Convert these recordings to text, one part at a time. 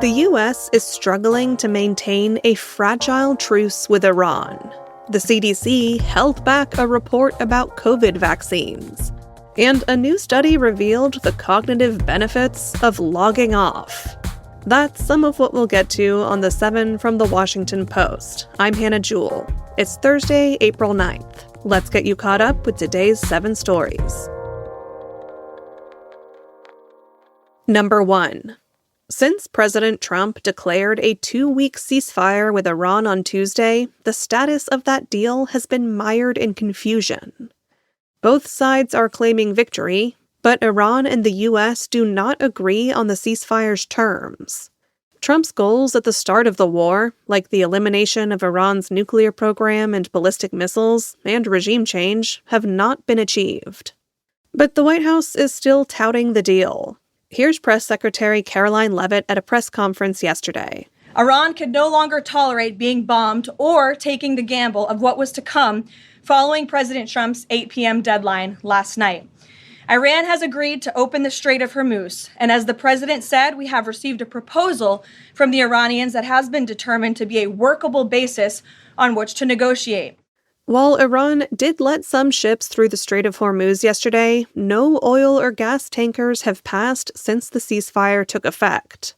The U.S. is struggling to maintain a fragile truce with Iran. The CDC held back a report about COVID vaccines. And a new study revealed the cognitive benefits of logging off. That's some of what we'll get to on the 7 from the Washington Post. I'm Hannah Jewell. It's Thursday, April 9th. Let's get you caught up with today's 7 stories. Number 1. Since President Trump declared a 2-week ceasefire with Iran on Tuesday, the status of that deal has been mired in confusion. Both sides are claiming victory, but Iran and the U.S. do not agree on the ceasefire's terms. Trump's goals at the start of the war, like the elimination of Iran's nuclear program and ballistic missiles and regime change, have not been achieved. But the White House is still touting the deal. Here's Press Secretary Caroline Leavitt at a press conference yesterday. Iran could no longer tolerate being bombed or taking the gamble of what was to come following President Trump's 8 p.m. deadline last night. Iran has agreed to open the Strait of Hormuz, and as the president said, we have received a proposal from the Iranians that has been determined to be a workable basis on which to negotiate. While Iran did let some ships through the Strait of Hormuz yesterday, no oil or gas tankers have passed since the ceasefire took effect.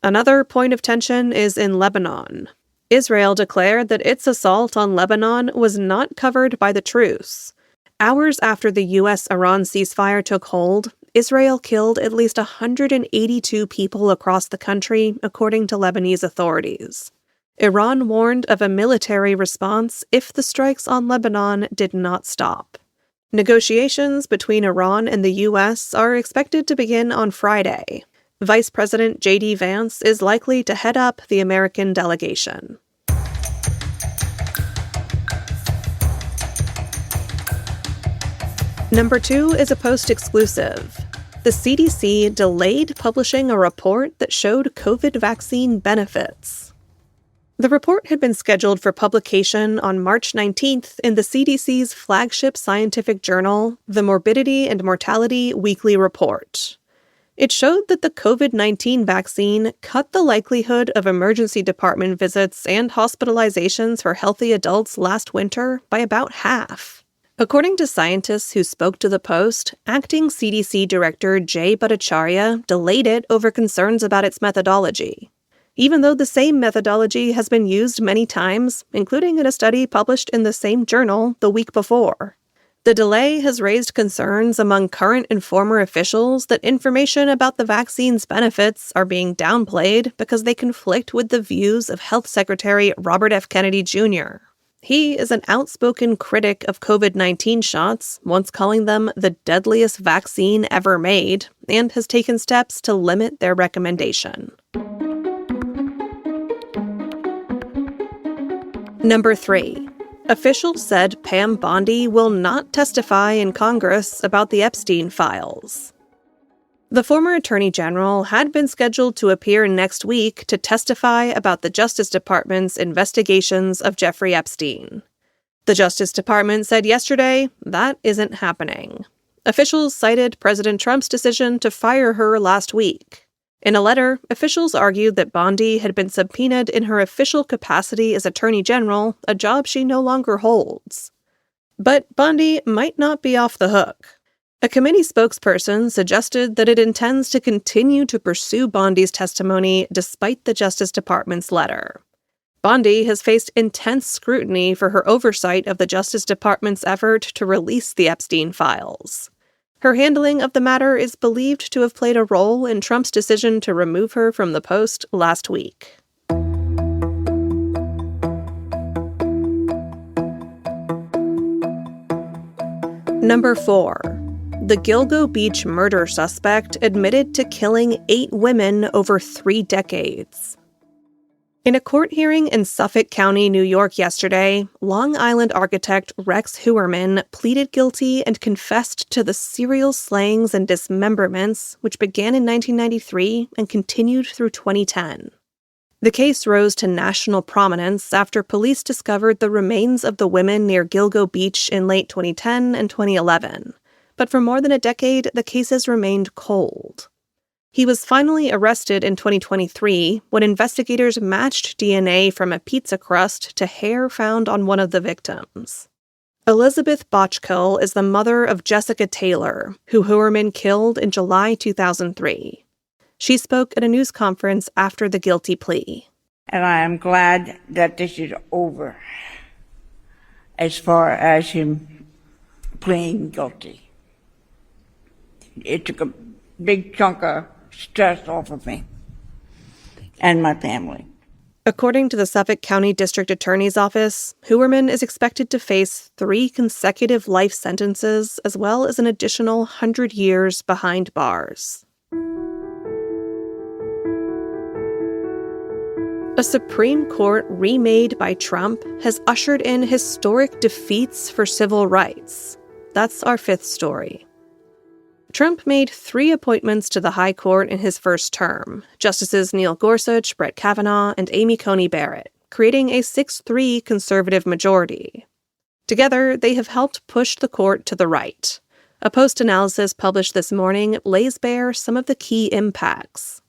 Another point of tension is in Lebanon. Israel declared that its assault on Lebanon was not covered by the truce. Hours after the U.S.-Iran ceasefire took hold, Israel killed at least 182 people across the country, according to Lebanese authorities. Iran warned of a military response if the strikes on Lebanon did not stop. Negotiations between Iran and the U.S. are expected to begin on Friday. Vice President J.D. Vance is likely to head up the American delegation. Number 2 is a Post exclusive. The CDC delayed publishing a report that showed COVID vaccine benefits. The report had been scheduled for publication on March 19th in the CDC's flagship scientific journal, the Morbidity and Mortality Weekly Report. It showed that the COVID-19 vaccine cut the likelihood of emergency department visits and hospitalizations for healthy adults last winter by about half. According to scientists who spoke to the Post, acting CDC Director Jay Bhattacharya delayed it over concerns about its methodology, even though the same methodology has been used many times, including in a study published in the same journal the week before. The delay has raised concerns among current and former officials that information about the vaccine's benefits are being downplayed because they conflict with the views of Health Secretary Robert F. Kennedy Jr. He is an outspoken critic of COVID-19 shots, once calling them the deadliest vaccine ever made, and has taken steps to limit their recommendation. Number 3. Officials said Pam Bondi will not testify in Congress about the Epstein files. The former Attorney General had been scheduled to appear next week to testify about the Justice Department's investigations of Jeffrey Epstein. The Justice Department said yesterday that isn't happening. Officials cited President Trump's decision to fire her last week. In a letter, officials argued that Bondi had been subpoenaed in her official capacity as Attorney General, a job she no longer holds. But Bondi might not be off the hook. A committee spokesperson suggested that it intends to continue to pursue Bondi's testimony despite the Justice Department's letter. Bondi has faced intense scrutiny for her oversight of the Justice Department's effort to release the Epstein files. Her handling of the matter is believed to have played a role in Trump's decision to remove her from the post last week. Number 4. The Gilgo Beach murder suspect admitted to killing 8 women over 3 decades. In a court hearing in Suffolk County, New York yesterday, Long Island architect Rex Heuermann pleaded guilty and confessed to the serial slayings and dismemberments, which began in 1993 and continued through 2010. The case rose to national prominence after police discovered the remains of the women near Gilgo Beach in late 2010 and 2011. But for more than a decade, the case has remained cold. He was finally arrested in 2023 when investigators matched DNA from a pizza crust to hair found on one of the victims. Elizabeth Botchkill is the mother of Jessica Taylor, who Heuermann killed in July 2003. She spoke at a news conference after the guilty plea. And I am glad that this is over, as far as him pleading guilty. It took a big chunk of stress off of me and my family. According to the Suffolk County District Attorney's Office, Heuermann is expected to face 3 consecutive life sentences as well as an additional 100 years behind bars. A Supreme Court remade by Trump has ushered in historic defeats for civil rights. That's our 5th story. Trump made 3 appointments to the High Court in his first term, Justices Neil Gorsuch, Brett Kavanaugh, and Amy Coney Barrett, creating a 6-3 conservative majority. Together, they have helped push the court to the right. A post-analysis published this morning lays bare some of the key impacts.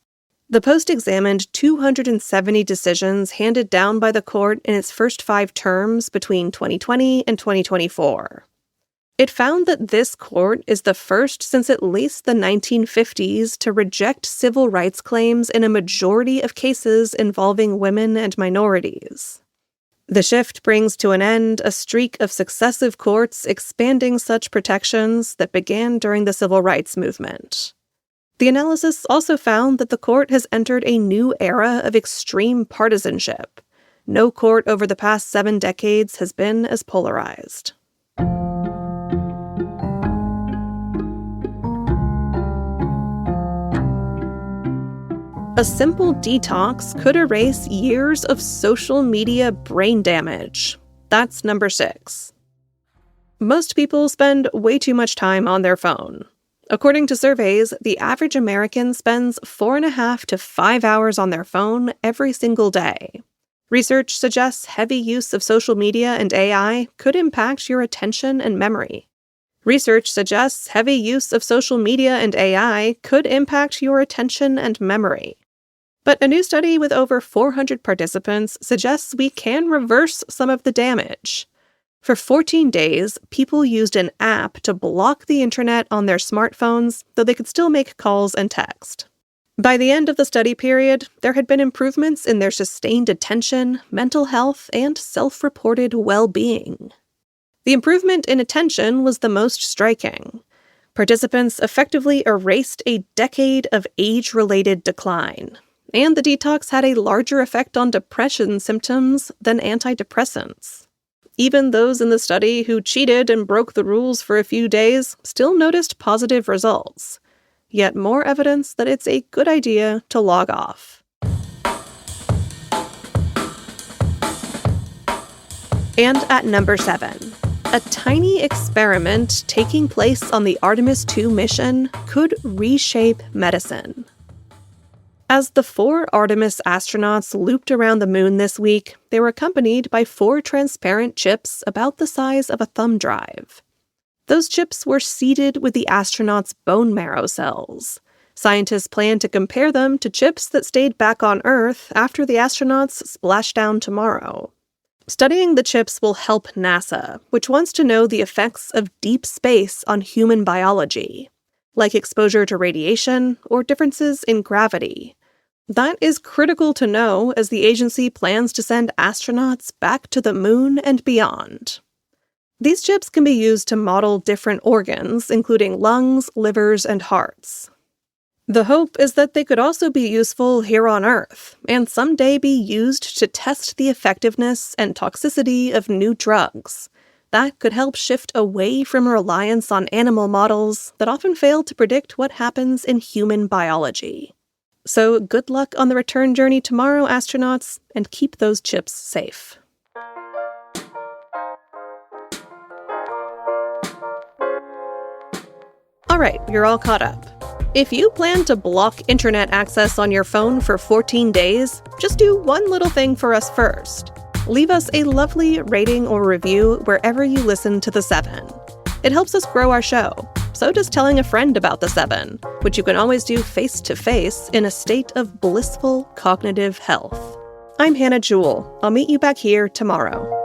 The Post examined 270 decisions handed down by the court in its first 5 terms between 2020 and 2024. It found that this court is the first since at least the 1950s to reject civil rights claims in a majority of cases involving women and minorities. The shift brings to an end a streak of successive courts expanding such protections that began during the civil rights movement. The analysis also found that the court has entered a new era of extreme partisanship. No court over the past 7 decades has been as polarized. A simple detox could erase years of social media brain damage. That's number 6. Most people spend way too much time on their phone. According to surveys, the average American spends 4.5 to 5 hours on their phone every single day. Research suggests heavy use of social media and AI could impact your attention and memory. Research suggests heavy use of social media and AI could impact your attention and memory. But a new study with over 400 participants suggests we can reverse some of the damage. For 14 days, people used an app to block the internet on their smartphones, though they could still make calls and text. By the end of the study period, there had been improvements in their sustained attention, mental health, and self-reported well-being. The improvement in attention was the most striking. Participants effectively erased a decade of age-related decline, and the detox had a larger effect on depression symptoms than antidepressants. Even those in the study who cheated and broke the rules for a few days still noticed positive results. Yet more evidence that it's a good idea to log off. And at number 7, a tiny experiment taking place on the Artemis II mission could reshape medicine. As the 4 Artemis astronauts looped around the moon this week, they were accompanied by 4 transparent chips about the size of a thumb drive. Those chips were seeded with the astronauts' bone marrow cells. Scientists plan to compare them to chips that stayed back on Earth after the astronauts splash down tomorrow. Studying the chips will help NASA, which wants to know the effects of deep space on human biology, like exposure to radiation or differences in gravity. That is critical to know as the agency plans to send astronauts back to the moon and beyond. These chips can be used to model different organs, including lungs, livers, and hearts. The hope is that they could also be useful here on Earth, and someday be used to test the effectiveness and toxicity of new drugs. That could help shift away from reliance on animal models that often fail to predict what happens in human biology. So good luck on the return journey tomorrow, astronauts, and keep those chips safe. All right, you're all caught up. If you plan to block internet access on your phone for 14 days, just do one little thing for us first. Leave us a lovely rating or review wherever you listen to The 7. It helps us grow our show. So does telling a friend about the 7, which you can always do face-to-face in a state of blissful cognitive health. I'm Hannah Jewell. I'll meet you back here tomorrow.